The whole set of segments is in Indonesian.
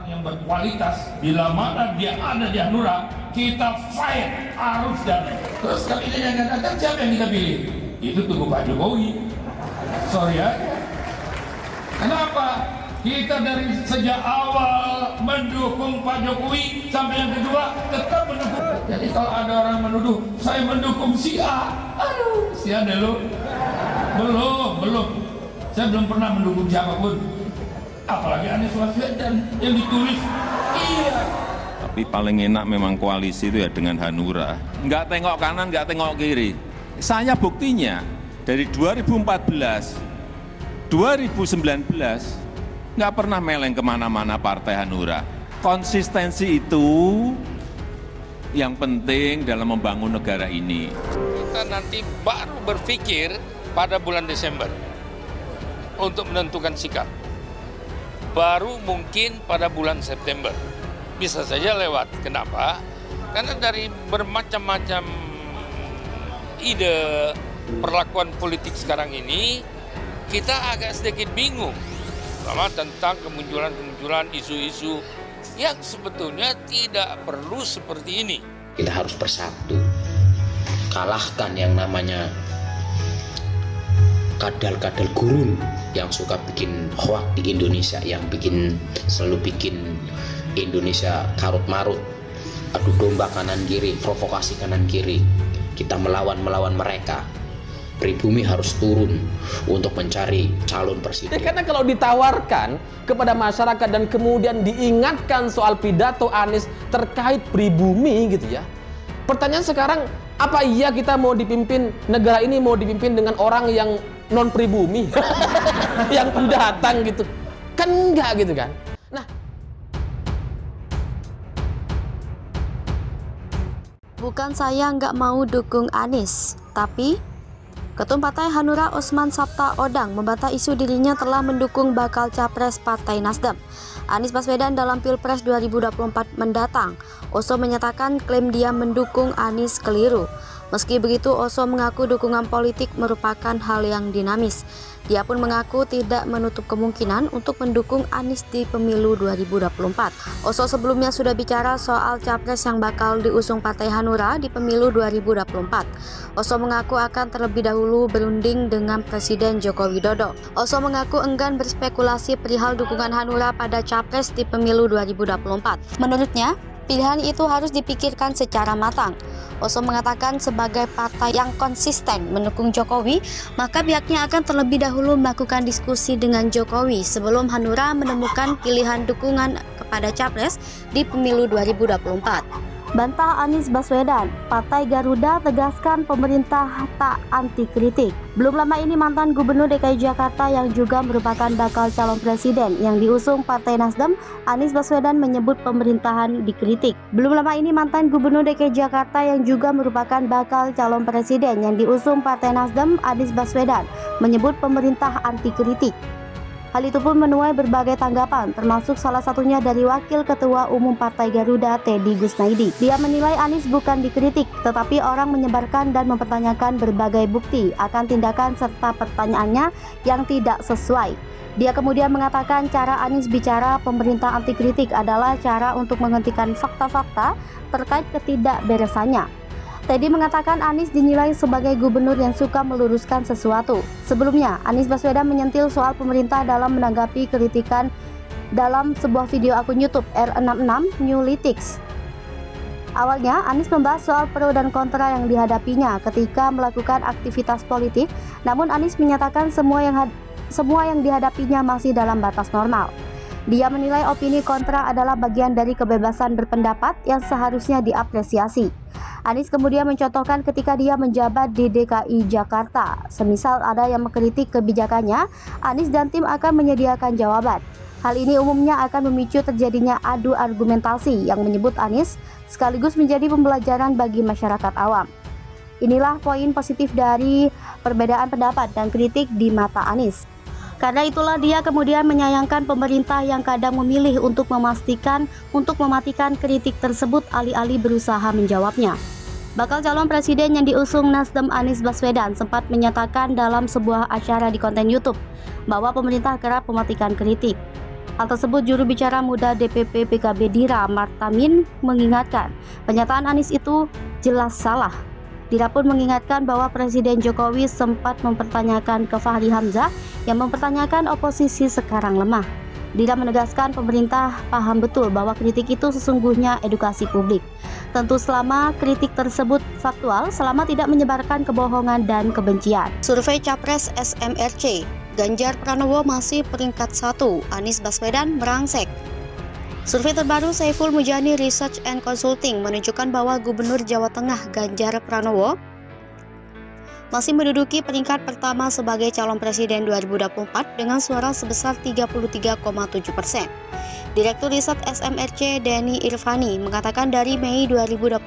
yang berkualitas, bila mana dia ada di Hanura, kita fight arus dan terus kali ini yang datang siapa yang kita pilih? Itu tunggu Pak Jokowi. Sorry ya. Kenapa? Kita dari sejak awal mendukung Pak Jokowi sampai yang kedua tetap mendukung. Jadi kalau ada orang menuduh saya mendukung si A, aduh, si A dulu. Belum. Saya belum pernah mendukung siapapun. Apalagi Anies Baswedan yang ditulis. Iya. Tapi paling enak memang koalisi itu ya dengan Hanura. Nggak tengok kanan, nggak tengok kiri. Saya buktinya dari 2014, 2019, nggak pernah meleng kemana-mana partai Hanura. Konsistensi itu yang penting dalam membangun negara ini. Kita nanti baru berpikir pada bulan Desember untuk menentukan sikap. Baru mungkin pada bulan September. Bisa saja lewat. Kenapa? Karena dari bermacam-macam ide perlakuan politik sekarang ini, kita agak sedikit bingung. Pertama tentang kemunculan isu-isu yang sebetulnya tidak perlu seperti ini. Kita harus bersatu, kalahkan yang namanya kadal-kadal gurun yang suka bikin hoak di Indonesia, yang selalu bikin Indonesia karut-marut, adu domba kanan kiri, provokasi kanan kiri. Kita melawan mereka. Pribumi harus turun untuk mencari calon presiden. Karena kalau ditawarkan kepada masyarakat dan kemudian diingatkan soal pidato Anies terkait pribumi gitu ya. Pertanyaan sekarang, apa iya kita mau dipimpin, negara ini mau dipimpin dengan orang yang non pribumi? Yang pendatang gitu. Kan enggak gitu kan. Nah, bukan saya nggak mau dukung Anies, tapi Ketum Partai Hanura Osman Sabta Odang membantah isu dirinya telah mendukung bakal capres Partai Nasdem, Anies Baswedan dalam Pilpres 2024 mendatang. Oso menyatakan klaim dia mendukung Anies keliru. Meski begitu, Oso mengaku dukungan politik merupakan hal yang dinamis. Dia pun mengaku tidak menutup kemungkinan untuk mendukung Anies di pemilu 2024. Oso sebelumnya sudah bicara soal capres yang bakal diusung Partai Hanura di pemilu 2024. Oso mengaku akan terlebih dahulu berunding dengan Presiden Joko Widodo. Oso mengaku enggan berspekulasi perihal dukungan Hanura pada capres di pemilu 2024. Menurutnya, pilihan itu harus dipikirkan secara matang. Oso mengatakan sebagai partai yang konsisten mendukung Jokowi, maka pihaknya akan terlebih dahulu melakukan diskusi dengan Jokowi sebelum Hanura menemukan pilihan dukungan kepada capres di pemilu 2024. Bantah Anies Baswedan, Partai Garuda tegaskan pemerintah tak anti kritik. Belum lama ini mantan Gubernur DKI Jakarta yang juga merupakan bakal calon presiden yang diusung Partai Nasdem, Anies Baswedan menyebut pemerintahan dikritik. Belum lama ini mantan Gubernur DKI Jakarta yang juga merupakan bakal calon presiden yang diusung Partai Nasdem, Anies Baswedan menyebut pemerintah anti kritik. Hal itu pun menuai berbagai tanggapan, termasuk salah satunya dari Wakil Ketua Umum Partai Garuda, Teddy Gusnaidi. Dia menilai Anies bukan dikritik, tetapi orang menyebarkan dan mempertanyakan berbagai bukti akan tindakan serta pertanyaannya yang tidak sesuai. Dia kemudian mengatakan cara Anies bicara pemerintah anti kritik adalah cara untuk menghentikan fakta-fakta terkait ketidakberesannya. Teddy mengatakan Anies dinilai sebagai gubernur yang suka meluruskan sesuatu. Sebelumnya, Anies Baswedan menyentil soal pemerintah dalam menanggapi kritikan dalam sebuah video akun YouTube R66 Newlytics. Awalnya, Anies membahas soal pro dan kontra yang dihadapinya ketika melakukan aktivitas politik, namun Anies menyatakan semua yang dihadapinya masih dalam batas normal. Dia menilai opini kontra adalah bagian dari kebebasan berpendapat yang seharusnya diapresiasi. Anies kemudian mencontohkan ketika dia menjabat di DKI Jakarta. Semisal ada yang mengkritik kebijakannya, Anies dan tim akan menyediakan jawaban. Hal ini umumnya akan memicu terjadinya adu argumentasi yang menyebut Anies sekaligus menjadi pembelajaran bagi masyarakat awam. Inilah poin positif dari perbedaan pendapat dan kritik di mata Anies. Karena itulah dia kemudian menyayangkan pemerintah yang kadang memilih untuk mematikan kritik tersebut alih-alih berusaha menjawabnya. Bakal calon presiden yang diusung Nasdem Anies Baswedan sempat menyatakan dalam sebuah acara di konten YouTube bahwa pemerintah kerap mematikan kritik. Hal tersebut juru bicara muda DPP PKB Dira Martamin mengingatkan pernyataan Anies itu jelas salah. Dira pun mengingatkan bahwa Presiden Jokowi sempat mempertanyakan ke Fahri Hamzah yang mempertanyakan oposisi sekarang lemah. Dira menegaskan pemerintah paham betul bahwa kritik itu sesungguhnya edukasi publik. Tentu selama kritik tersebut faktual, selama tidak menyebarkan kebohongan dan kebencian. Survei Capres SMRC, Ganjar Pranowo masih peringkat 1, Anies Baswedan merangsek. Survei terbaru Saiful Mujani Research and Consulting menunjukkan bahwa Gubernur Jawa Tengah Ganjar Pranowo masih menduduki peringkat pertama sebagai calon presiden 2024 dengan suara sebesar 33,7%. Direktur Riset SMRC Denny Irvani mengatakan dari Mei 2021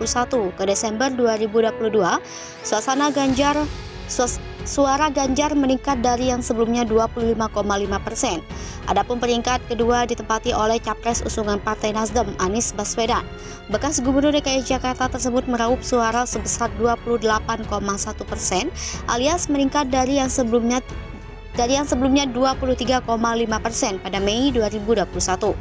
ke Desember 2022, suara Ganjar meningkat dari yang sebelumnya 25,5%. Adapun peringkat kedua ditempati oleh capres usungan Partai Nasdem Anies Baswedan. Bekas Gubernur DKI Jakarta tersebut meraup suara sebesar 28,1% alias meningkat dari yang sebelumnya 23,5% pada Mei 2021.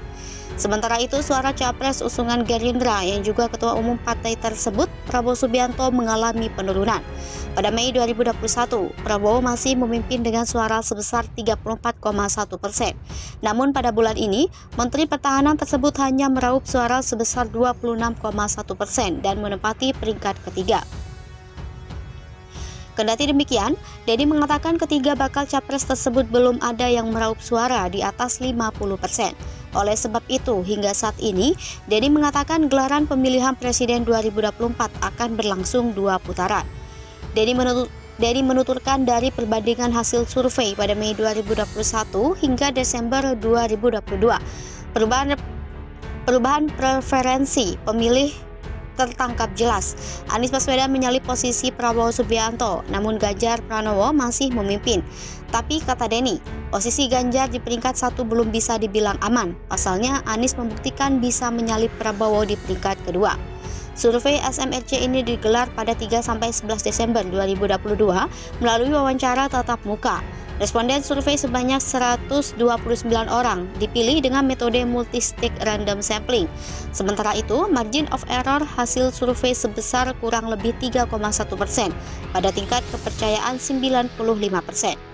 Sementara itu, suara capres usungan Gerindra yang juga ketua umum partai tersebut, Prabowo Subianto, mengalami penurunan. Pada Mei 2021, Prabowo masih memimpin dengan suara sebesar 34,1%. Namun pada bulan ini, Menteri Pertahanan tersebut hanya meraup suara sebesar 26,1% dan menempati peringkat ketiga. Kendati demikian, Denny mengatakan ketiga bakal capres tersebut belum ada yang meraup suara di atas 50%. Oleh sebab itu, hingga saat ini, Denny mengatakan gelaran pemilihan presiden 2024 akan berlangsung 2 putaran. Denny menuturkan dari perbandingan hasil survei pada Mei 2021 hingga Desember 2022, perubahan preferensi pemilih tertangkap jelas. Anies Baswedan menyalip posisi Prabowo Subianto, namun Ganjar Pranowo masih memimpin. Tapi kata Denny, posisi Ganjar di peringkat 1 belum bisa dibilang aman. Pasalnya Anies membuktikan bisa menyalip Prabowo di peringkat kedua. Survei SMRC ini digelar pada 3-11 Desember 2022 melalui wawancara tatap muka. Responden survei sebanyak 129 orang dipilih dengan metode multi-stage random sampling. Sementara itu, margin of error hasil survei sebesar kurang lebih 3,1% pada tingkat kepercayaan 95%.